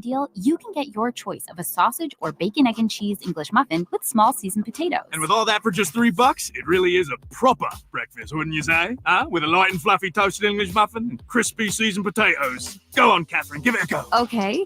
deal, you can get your choice of a sausage or bacon, egg, and cheese English muffin with small seasoned potatoes. And with all that for just $3, it really is a proper breakfast, wouldn't you say? Huh? With a light and fluffy toasted English muffin and crispy seasoned potatoes. Go on, Catherine, give it a go. Okay.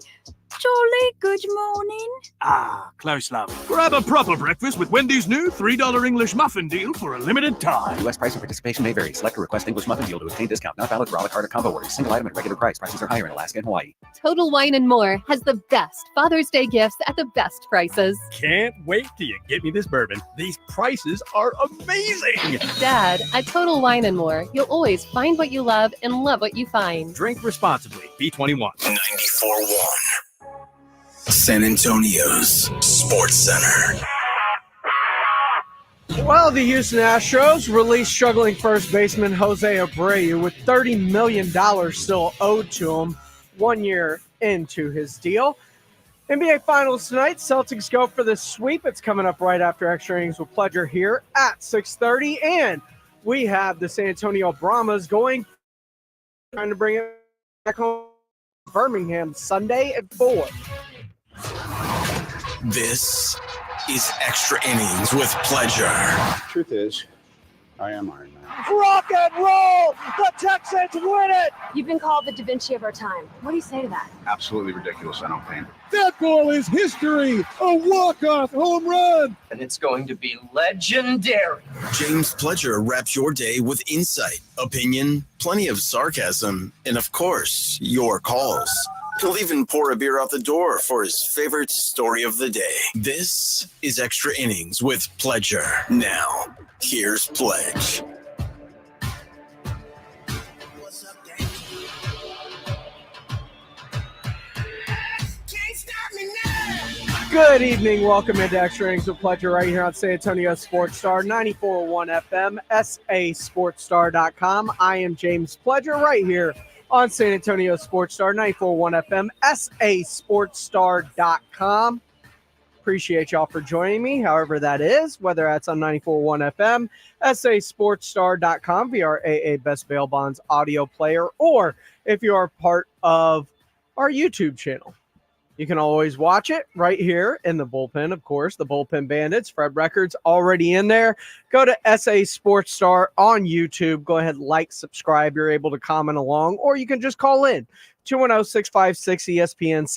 Jolly good morning. Ah, close, love. Grab a proper breakfast with Wendy's new $3 English muffin deal for a limited time. U.S. price and participation may vary. Select a request English muffin deal to obtain discount. Not valid for a la carte or combo orders. Single item at regular price. Prices are higher in Alaska and Hawaii. Total Wine & More has the best Father's Day gifts at the best prices. Can't wait till you get me this bourbon. These prices are amazing. Dad, at Total Wine & More, you'll always find what you love and love what you find. Drink responsibly. B21. 94.1. San Antonio's Sports Center. Well, the Houston Astros released struggling first baseman Jose Abreu with $30 million still owed to him 1 year into his deal. NBA Finals tonight. Celtics go for the sweep. It's coming up right after Extra Innings with Pleasure here at 6:30. And we have the San Antonio Brahmas trying to bring it back home to Birmingham Sunday at 4. This is Extra Innings with Pleasure. Truth is, I am Iron Man. Rock and roll! The Texans win it! You've been called the Da Vinci of our time. What do you say to that? Absolutely ridiculous. I don't paint. That ball is history! A walk-off home run! And it's going to be legendary. James Pleasure wraps your day with insight, opinion, plenty of sarcasm, and of course, your calls. He'll even pour a beer out the door for his favorite story of the day. This is Extra Innings with Pleasure. Now, here's Pledge. What's up, Dave? Can't stop me now. Good evening. Welcome into Extra Innings with Pleasure right here on San Antonio Sports Star, 94.1 FM, sasportstar.com. I am James Pleasure right here on San Antonio Sports Star, 94.1 FM, sasportstar.com. Appreciate y'all for joining me, however that is, whether that's on 94.1 FM, sasportstar.com, via our AA Best Bail Bonds audio player, or if you are part of our YouTube channel. You can always watch it right here in the bullpen, of course, the Bullpen Bandits. Fred Records already in there. Go to SA Sports Star on YouTube. Go ahead, like, subscribe. You're able to comment along, or you can just call in. 210-656-ESPN,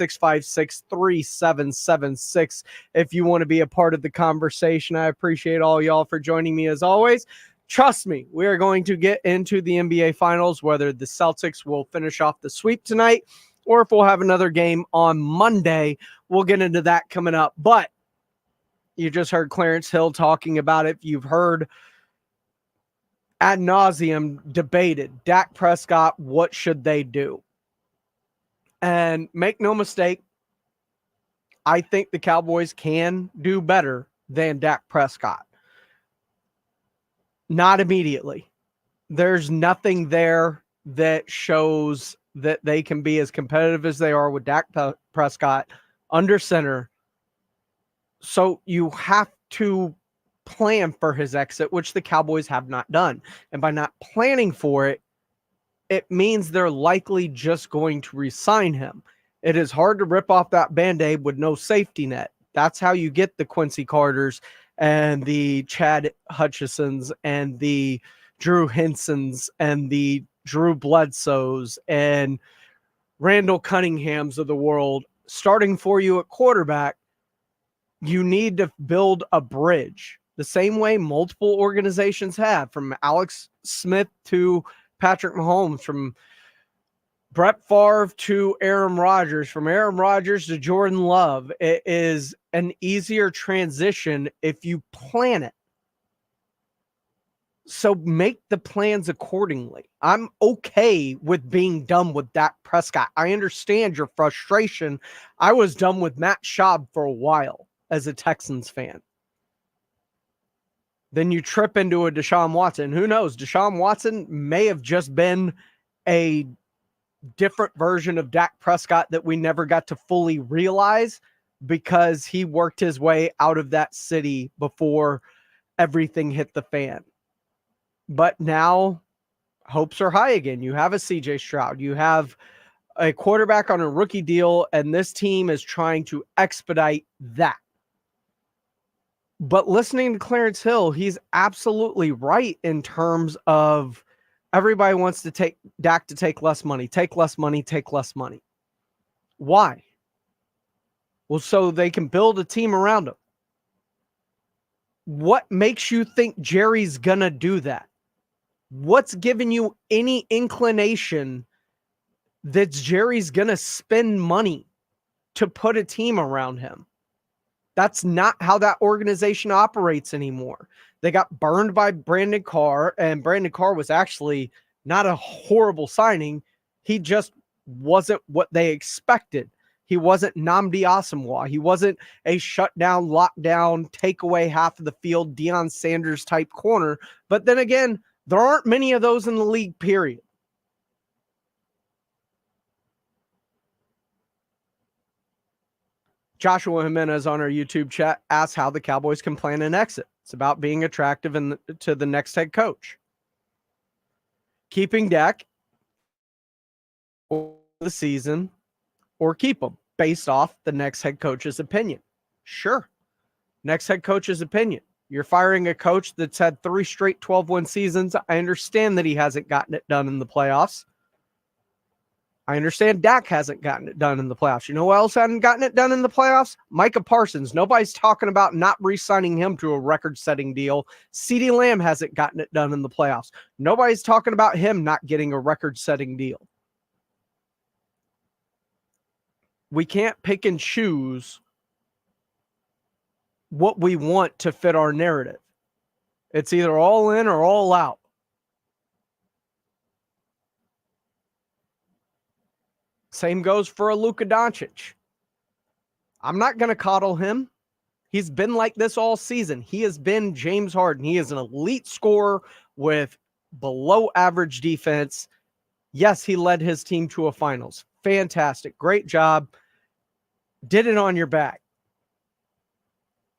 656-3776 if you want to be a part of the conversation. I appreciate all y'all for joining me as always. Trust me, we are going to get into the NBA Finals, whether the Celtics will finish off the sweep tonight or if we'll have another game on Monday. We'll get into that coming up. But you just heard Clarence Hill talking about it. You've heard ad nauseum debated. Dak Prescott, what should they do? And make no mistake, I think the Cowboys can do better than Dak Prescott. Not immediately. There's nothing there that shows that they can be as competitive as they are with Dak Prescott under center. So you have to plan for his exit, which the Cowboys have not done. And by not planning for it, it means they're likely just going to re-sign him. It is hard to rip off that Band-Aid with no safety net. That's how you get the Quincy Carters and the Chad Hutchisons and the Drew Hensons and the Drew Bledsoes and Randall Cunninghams of the world starting for you at quarterback. You need to build a bridge the same way multiple organizations have, from Alex Smith to Patrick Mahomes, from Brett Favre to Aaron Rodgers, from Aaron Rodgers to Jordan Love. It is an easier transition if you plan it. So make the plans accordingly. I'm okay with being done with Dak Prescott. I understand your frustration. I was done with Matt Schaub for a while as a Texans fan. Then you trip into a Deshaun Watson. Who knows? Deshaun Watson may have just been a different version of Dak Prescott that we never got to fully realize because he worked his way out of that city before everything hit the fan. But now hopes are high again. You have a CJ Stroud. You have a quarterback on a rookie deal, and this team is trying to expedite that. But listening to Clarence Hill, he's absolutely right in terms of everybody wants to take Dak to take less money, take less money, take less money. Why? Well, so they can build a team around him. What makes you think Jerry's going to do that? What's giving you any inclination that Jerry's going to spend money to put a team around him? That's not how that organization operates anymore. They got burned by Brandon Carr, and Brandon Carr was actually not a horrible signing. He just wasn't what they expected. He wasn't Nnamdi Asomugha. He wasn't a shutdown, lockdown, take away half of the field, Deion Sanders type corner. But then again, there aren't many of those in the league, period. Joshua Jimenez on our YouTube chat asks how the Cowboys can plan an exit. It's about being attractive to the next head coach. Keeping Dak for the season or keep him based off the next head coach's opinion. Sure. Next head coach's opinion. You're firing a coach that's had 3 straight 12-win seasons. I understand that he hasn't gotten it done in the playoffs. I understand Dak hasn't gotten it done in the playoffs. You know who else hadn't gotten it done in the playoffs? Micah Parsons. Nobody's talking about not re-signing him to a record-setting deal. CeeDee Lamb hasn't gotten it done in the playoffs. Nobody's talking about him not getting a record-setting deal. We can't pick and choose what we want to fit our narrative. It's either all in or all out. Same goes for a Luka Doncic. I'm not going to coddle him. He's been like this all season. He has been James Harden. He is an elite scorer with below average defense. Yes, he led his team to a finals. Fantastic. Great job. Did it on your back.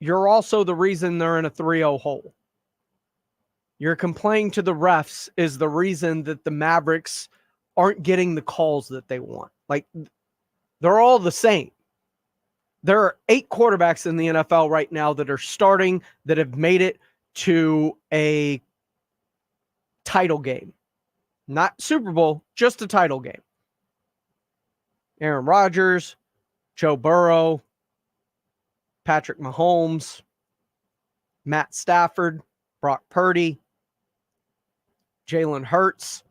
You're also the reason they're in a 3-0 hole. Your complaining to the refs is the reason that the Mavericks aren't getting the calls that they want. Like, they're all the same. There are 8 quarterbacks in the NFL right now that are starting that have made it to a title game. Not Super Bowl, just a title game. Aaron Rodgers, Joe Burrow, Patrick Mahomes, Matt Stafford, Brock Purdy, Jalen Hurts.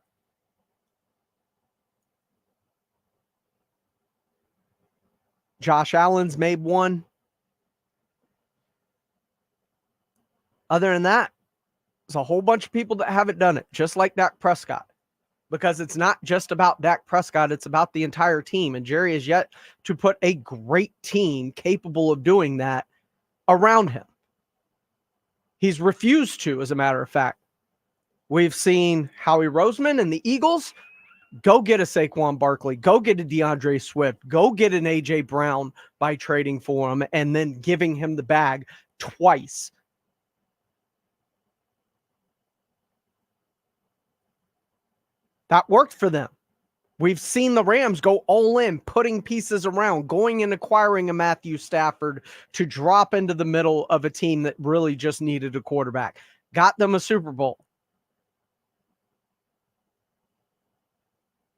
Josh Allen's made one. Other than that, there's a whole bunch of people that haven't done it, just like Dak Prescott. Because it's not just about Dak Prescott, it's about the entire team. And Jerry has yet to put a great team capable of doing that around him. He's refused to, as a matter of fact. We've seen Howie Roseman and the Eagles go get a Saquon Barkley, go get a DeAndre Swift, go get an A.J. Brown by trading for him and then giving him the bag twice. That worked for them. We've seen the Rams go all in, putting pieces around, going and acquiring a Matthew Stafford to drop into the middle of a team that really just needed a quarterback. Got them a Super Bowl.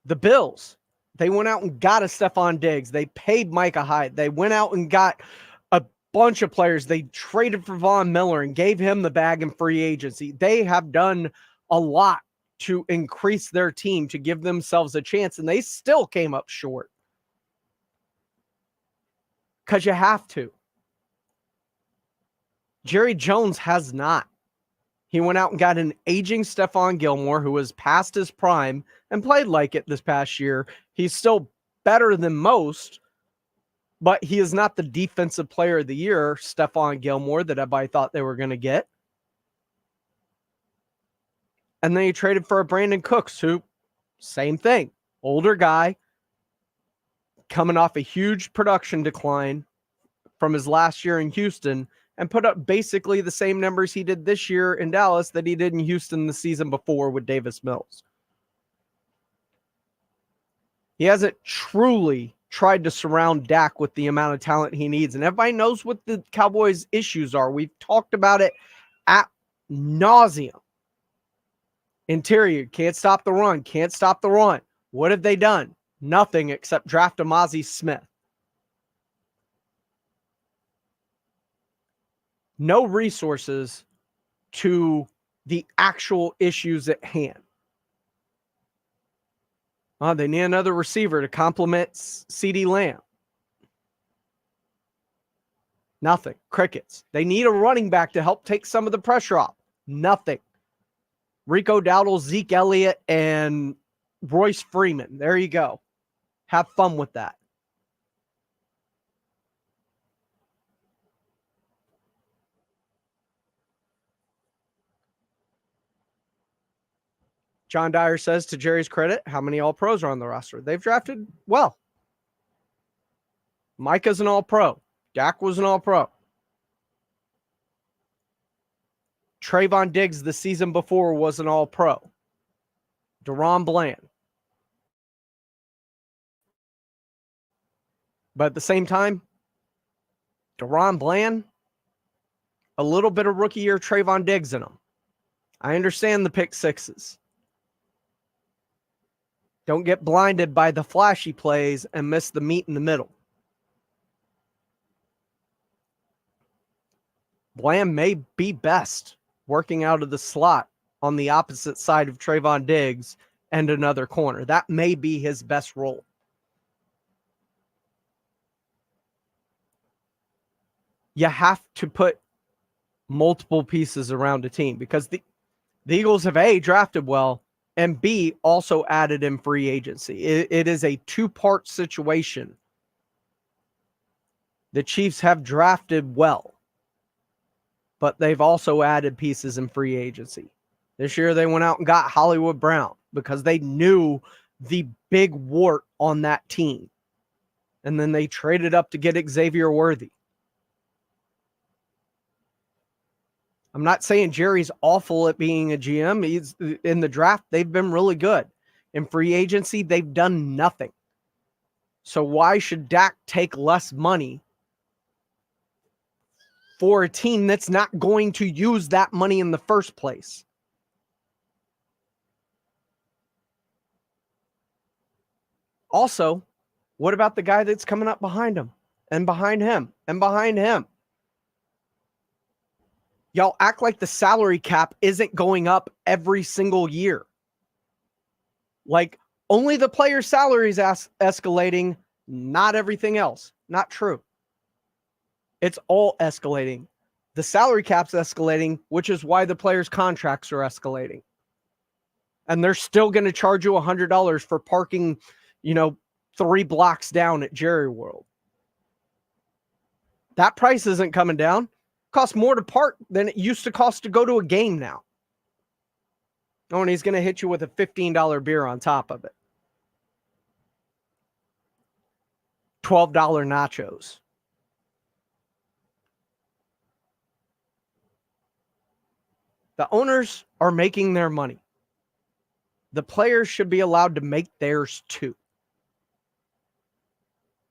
The Bills, they went out and got a Stephon Diggs. They paid Micah Hyde. They went out and got a bunch of players. They traded for Von Miller and gave him the bag in free agency. They have done a lot to increase their team, to give themselves a chance, and they still came up short. Because you have to. Jerry Jones has not. He went out and got an aging Stephon Gilmore who was past his prime and played like it this past year. He's still better than most, but he is not the defensive player of the year, Stephon Gilmore, that everybody thought they were going to get. And then he traded for a Brandon Cooks, who, same thing, older guy, coming off a huge production decline from his last year in Houston, and put up basically the same numbers he did this year in Dallas that he did in Houston the season before with Davis Mills. He hasn't truly tried to surround Dak with the amount of talent he needs. And everybody knows what the Cowboys' issues are. We've talked about it ad nauseum. Interior, can't stop the run, can't stop the run. What have they done? Nothing except draft Amazi Smith. No resources to the actual issues at hand. They need another receiver to complement CeeDee Lamb. Nothing. Crickets. They need a running back to help take some of the pressure off. Nothing. Rico Dowdle, Zeke Elliott, and Royce Freeman. There you go. Have fun with that. John Dyer says, to Jerry's credit, how many All-Pros are on the roster? They've drafted well. Micah's an All-Pro. Dak was an All-Pro. Trayvon Diggs the season before was an All-Pro. Deron Bland. But at the same time, Deron Bland, a little bit of rookie year Trayvon Diggs in him. I understand the pick sixes. Don't get blinded by the flashy plays and miss the meat in the middle. Bland may be best working out of the slot on the opposite side of Trayvon Diggs and another corner. That may be his best role. You have to put multiple pieces around a team because the Eagles have A, drafted well, and B, also added in free agency. It is a two-part situation. The Chiefs have drafted well, but they've also added pieces in free agency. This year they went out and got Hollywood Brown because they knew the big wart on that team. And then they traded up to get Xavier Worthy. I'm not saying Jerry's awful at being a GM. He's in the draft. They've been really good. In free agency, they've done nothing. So why should Dak take less money for a team that's not going to use that money in the first place? Also, what about the guy that's coming up behind him and behind him and behind him? Y'all act like the salary cap isn't going up every single year. Like only the players' salaries escalating, not everything else. Not true. It's all escalating. The salary cap's escalating, which is why the players' contracts are escalating. And they're still going to charge you $100 for parking, 3 blocks down at Jerry World. That price isn't coming down. Costs more to park than it used to cost to go to a game now. Oh, and he's going to hit you with a $15 beer on top of it. $12 nachos. The owners are making their money. The players should be allowed to make theirs too.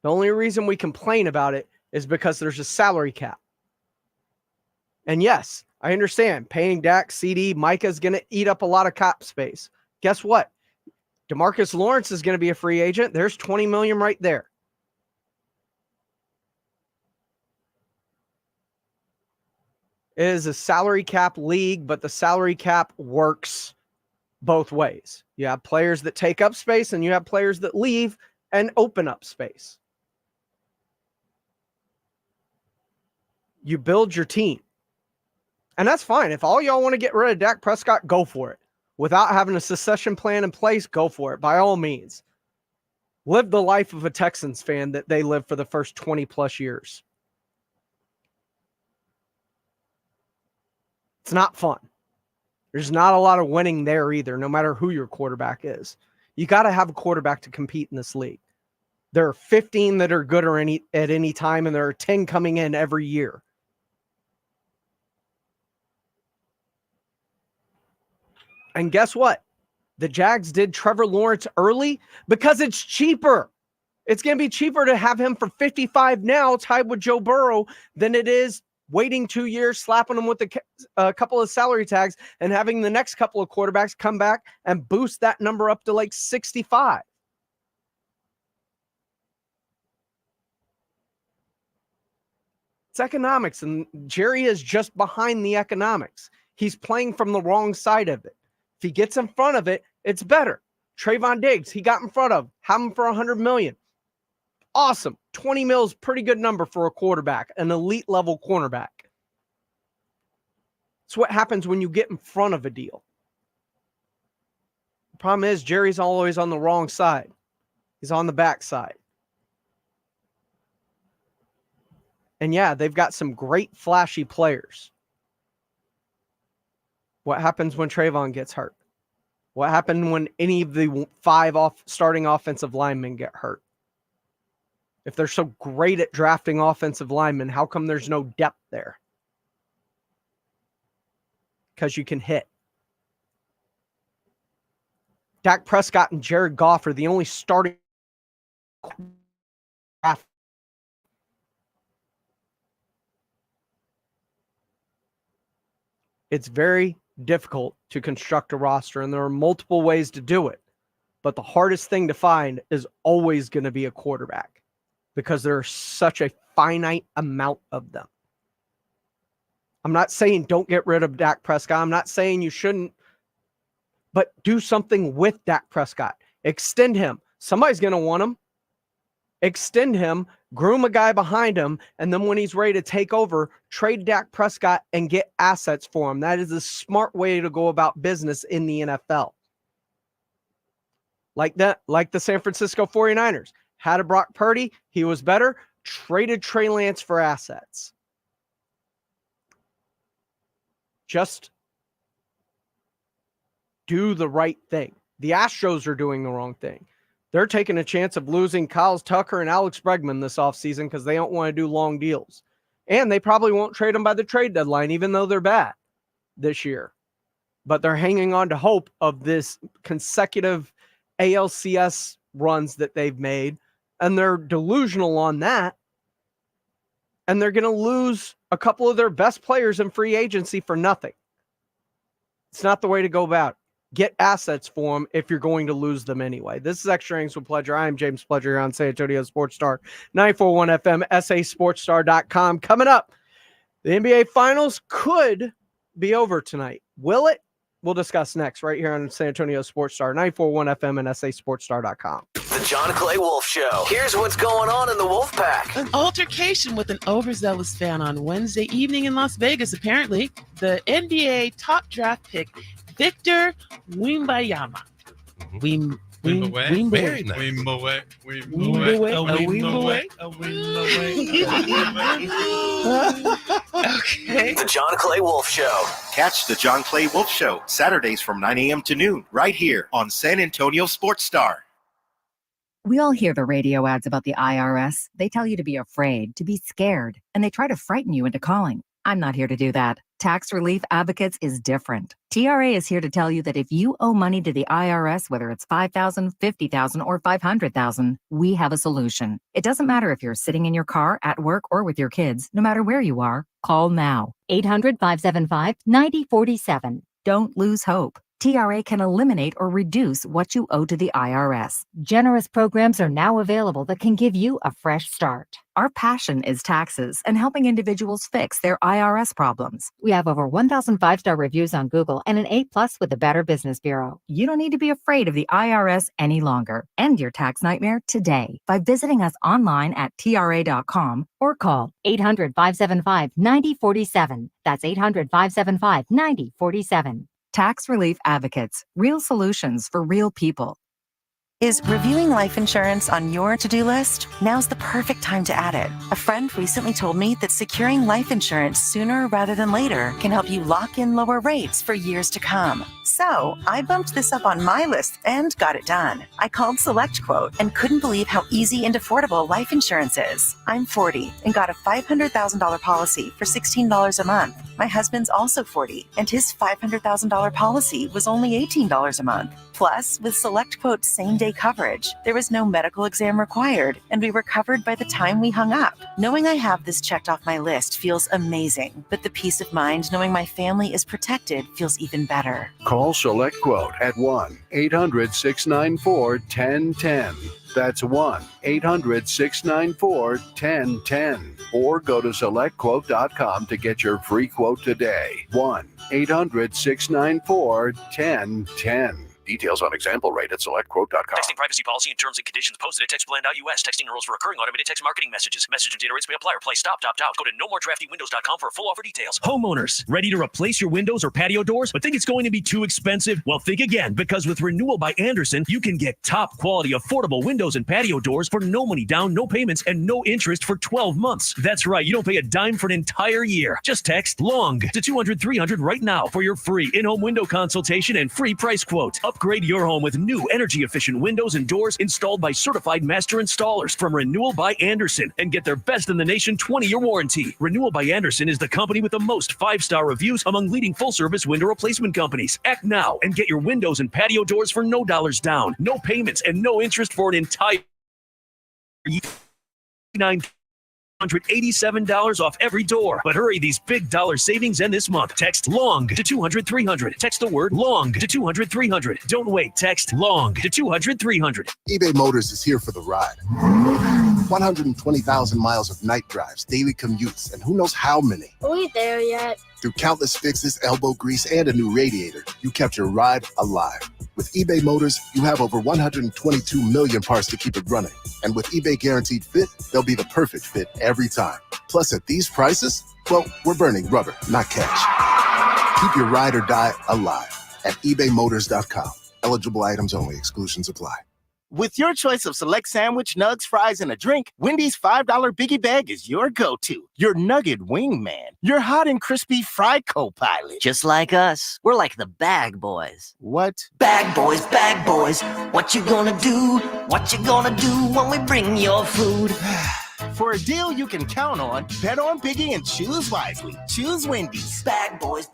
The only reason we complain about it is because there's a salary cap. And yes, I understand paying Dak, CD, Micah's going to eat up a lot of cap space. Guess what? DeMarcus Lawrence is going to be a free agent. There's $20 million right there. It is a salary cap league, but the salary cap works both ways. You have players that take up space and you have players that leave and open up space. You build your team. And that's fine. If all y'all want to get rid of Dak Prescott, go for it. Without having a succession plan in place, go for it. By all means. Live the life of a Texans fan that they lived for the first 20 plus years. It's not fun. There's not a lot of winning there either, no matter who your quarterback is. You got to have a quarterback to compete in this league. There are 15 that are good at any time, and there are 10 coming in every year. And guess what? the Jags did Trevor Lawrence early because it's cheaper. It's going to be cheaper to have him for 55 now, tied with Joe Burrow, than it is waiting 2 years, slapping him with a couple of salary tags, and having the next couple of quarterbacks come back and boost that number up to like 65. It's economics, and Jerry is just behind the economics. He's playing from the wrong side of it. If he gets in front of it, it's better. Trayvon Diggs, he got in front of, have him for $100 million. Awesome. 20 mil, pretty good number for a quarterback, an elite level cornerback. It's what happens when you get in front of a deal. The problem is Jerry's always on the wrong side. He's on the back side. And yeah, they've got some great flashy players. What happens when Trayvon gets hurt? What happened when any of the 5 starting offensive linemen get hurt? If they're so great at drafting offensive linemen, how come there's no depth there? Because you can hit. Dak Prescott and Jared Goff are the only starting draft. It's very difficult to construct a roster, and there are multiple ways to do it. But the hardest thing to find is always going to be a quarterback, because there's such a finite amount of them. I'm not saying don't get rid of Dak Prescott. I'm not saying you shouldn't, but do something with Dak Prescott. Extend him. Somebody's going to want him. Extend him, groom a guy behind him, and then when he's ready to take over, trade Dak Prescott and get assets for him. That is a smart way to go about business in the NFL. Like the San Francisco 49ers. Had a Brock Purdy, he was better, traded Trey Lance for assets. Just do the right thing. The Astros are doing the wrong thing. They're taking a chance of losing Kyle Tucker and Alex Bregman this offseason because they don't want to do long deals. And they probably won't trade them by the trade deadline, even though they're bad this year. But they're hanging on to hope of this consecutive ALCS runs that they've made. And they're delusional on that. And they're going to lose a couple of their best players in free agency for nothing. It's not the way to go about it. Get assets for them if you're going to lose them anyway. This is Extra Innings with Pledger. I am James Pledger here on San Antonio Sports Star, 941 FM, sasportstar.com. Coming up, the NBA Finals could be over tonight. Will it? We'll discuss next right here on San Antonio Sports Star, 941 FM and sasportstar.com. The John Clay Wolf Show. Here's what's going on in the Wolf Pack. An altercation with an overzealous fan on Wednesday evening in Las Vegas. Apparently, the NBA top draft pick, Victor Wembanyama. Very nice. Okay. The John Clay Wolf Show. Catch the John Clay Wolf Show Saturdays from 9 a.m. to noon right here on San Antonio Sports Star. We all hear the radio ads about the IRS. They tell you to be afraid, to be scared, and they try to frighten you into calling. I'm not here to do that. Tax Relief Advocates is different. TRA is here to tell you that if you owe money to the IRS, whether it's $5,000, $50,000, or $500,000, we have a solution. It doesn't matter if you're sitting in your car, at work, or with your kids. No matter where you are, call now. 800-575-9047. Don't lose hope. TRA can eliminate or reduce what you owe to the IRS. Generous programs are now available that can give you a fresh start. Our passion is taxes and helping individuals fix their IRS problems. We have over 1,000 5-star reviews on Google and an A+ with the Better Business Bureau. You don't need to be afraid of the IRS any longer. End your tax nightmare today by visiting us online at TRA.com or call 800-575-9047. That's 800-575-9047. Tax Relief Advocates, real solutions for real people. Is reviewing life insurance on your to-do list? Now's the perfect time to add it. A friend recently told me that securing life insurance sooner rather than later can help you lock in lower rates for years to come. So I bumped this up on my list and got it done. I called SelectQuote and couldn't believe how easy and affordable life insurance is. I'm 40 and got a $500,000 policy for $16 a month. My husband's also 40 and his $500,000 policy was only $18 a month. Plus, with SelectQuote's same-day coverage, there was no medical exam required, and we were covered by the time we hung up. Knowing I have this checked off my list feels amazing, but the peace of mind knowing my family is protected feels even better. Call SelectQuote at 1-800-694-1010. That's 1-800-694-1010. Or go to SelectQuote.com to get your free quote today. 1-800-694-1010. Details on example rate at SelectQuote.com. Texting privacy policy and terms and conditions posted at textblend.us. Texting enrolls for recurring automated text marketing messages. Message and data rates may apply or play stop, opt out. Go to nomoredraftywindows.com for full offer details. Homeowners, ready to replace your windows or patio doors, but think it's going to be too expensive? Well, think again, because with Renewal by Andersen, you can get top quality, affordable windows and patio doors for no money down, no payments, and no interest for 12 months. That's right, you don't pay a dime for an entire year. Just text LONG to 200-300 right now for your free in-home window consultation and free price quote. Upgrade your home with new energy-efficient windows and doors installed by certified master installers from Renewal by Andersen and get their best-in-the-nation 20-year warranty. Renewal by Andersen is the company with the most 5-star reviews among leading full-service window replacement companies. Act now and get your windows and patio doors for no dollars down, no payments, and no interest for an entire year. $187 off every door. But hurry, these big dollar savings end this month. Text LONG to 200-300. Text the word LONG to 200-300. Don't wait. Text LONG to 200-300. eBay Motors is here for the ride. 120,000 miles of night drives, daily commutes, and who knows how many. Are we there yet? Through countless fixes, elbow grease, and a new radiator, you kept your ride alive. With eBay Motors, you have over 122 million parts to keep it running. And with eBay Guaranteed Fit, they'll be the perfect fit every time. Plus, at these prices, well, we're burning rubber, not cash. Keep your ride or die alive at ebaymotors.com. Eligible items only. Exclusions apply. With your choice of select sandwich, nugs, fries, and a drink, Wendy's $5 Biggie Bag is your go-to. Your nugget wingman. Your hot and crispy fry co-pilot. Just like us. We're like the bag boys. What? Bag boys, what you gonna do? What you gonna do when we bring your food? For a deal you can count on, bet on Biggie and choose wisely. Choose Wendy's. Bag boys.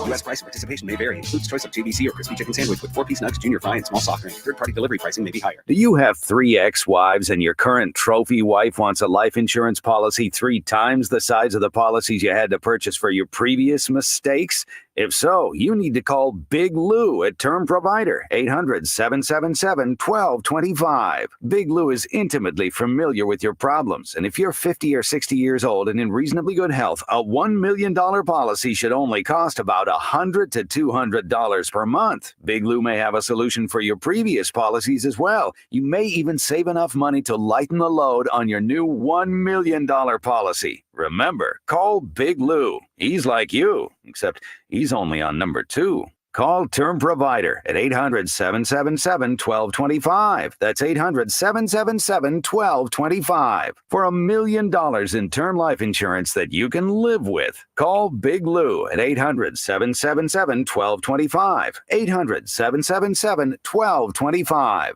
U.S. price and participation may vary. Includes choice of GBC or crispy chicken sandwich with 4-piece nugs, junior fry, and small soft drink. Third-party delivery pricing may be higher. Do you have 3 ex-wives and your current trophy wife wants a life insurance policy 3 times the size of the policies you had to purchase for your previous mistakes? If so, you need to call Big Lou at Term Provider, 800-777-1225. Big Lou is intimately familiar with your problems, and if you're 50 or 60 years old and in reasonably good health, a $1 million policy should only cost about $100 to $200 per month. Big Lou may have a solution for your previous policies as well. You may even save enough money to lighten the load on your new $1 million policy. Remember, call Big Lou. He's like you, except he's only on number 2. Call Term Provider at 800-777-1225. That's 800-777-1225 for $1 million in term life insurance that you can live with. Call Big Lou at 800-777-1225. 800-777-1225.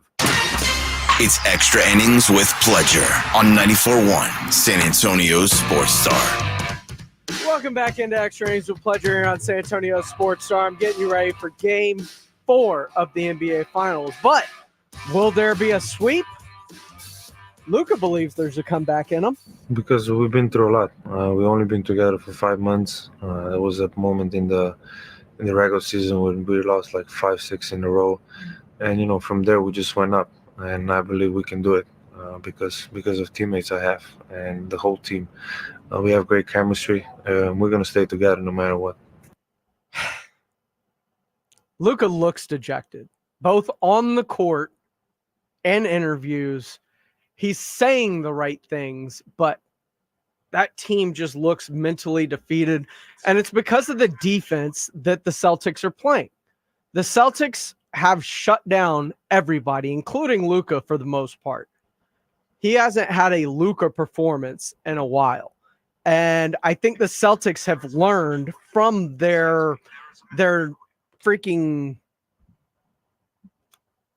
It's Extra Innings with Pledger on 94.1 San Antonio Sports Star. Welcome back into Extra Innings with Pledger here on San Antonio Sports Star. I'm getting you ready for Game 4 of the NBA Finals. But will there be a sweep? Luka believes there's a comeback in them. Because we've been through a lot. We've only been together for 5 months. There was a moment in the regular season when we lost like 5-6 in a row. And, from there we just went up. And I believe we can do it because of teammates I have and the whole team. We have great chemistry. We're going to stay together no matter what. Luka looks dejected, both on the court and interviews. He's saying the right things, but that team just looks mentally defeated. And it's because of the defense that the Celtics are playing. The Celtics have shut down everybody, including Luka for the most part. He hasn't had a Luka performance in a while. And I think the Celtics have learned from their freaking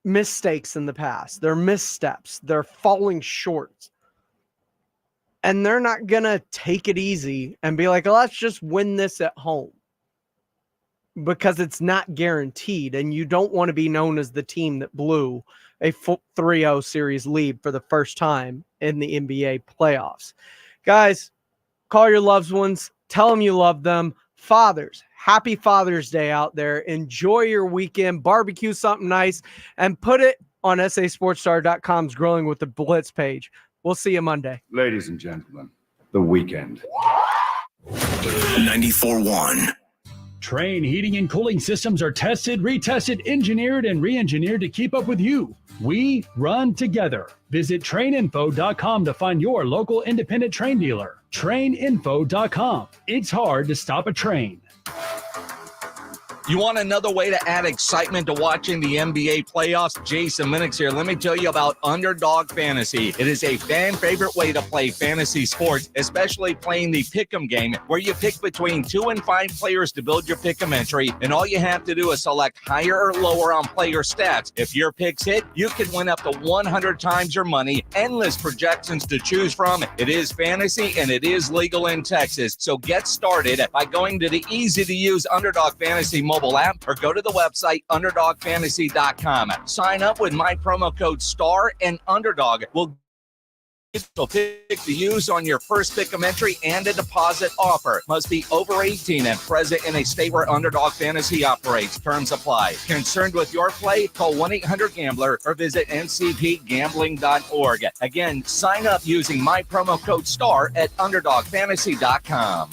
mistakes in the past, their missteps, their falling short. And they're not going to take it easy and be like, let's just win this at home. Because it's not guaranteed. And you don't want to be known as the team that blew a 3-0 series lead for the first time in the NBA playoffs. Guys, call your loved ones. Tell them you love them. Fathers, happy Father's Day out there. Enjoy your weekend. Barbecue something nice and put it on sasportstar.com's Grilling with the Blitz page. We'll see you Monday. Ladies and gentlemen, the weekend. 94.1. Train heating and cooling systems are tested, retested, engineered, and re-engineered to keep up with you. We run together. Visit traininfo.com to find your local independent train dealer. Traininfo.com. It's hard to stop a train. You want another way to add excitement to watching the NBA playoffs? Jason Minix here. Let me tell you about Underdog Fantasy. It is a fan favorite way to play fantasy sports, especially playing the pick'em game, where you pick between 2 and 5 players to build your pick'em entry, and all you have to do is select higher or lower on player stats. If your picks hit, you can win up to 100 times your money. Endless projections to choose from. It is fantasy and it is legal in Texas. So get started by going to the easy-to-use Underdog Fantasy mobile app or go to the website underdogfantasy.com. Sign up with my promo code STAR and Underdog will pick to use on your first pick'em entry and a deposit offer. Must be over 18 and present in a state where Underdog Fantasy operates. Terms apply. Concerned with your play? Call 1-800-GAMBLER or visit ncpgambling.org. Again, sign up using my promo code STAR at underdogfantasy.com.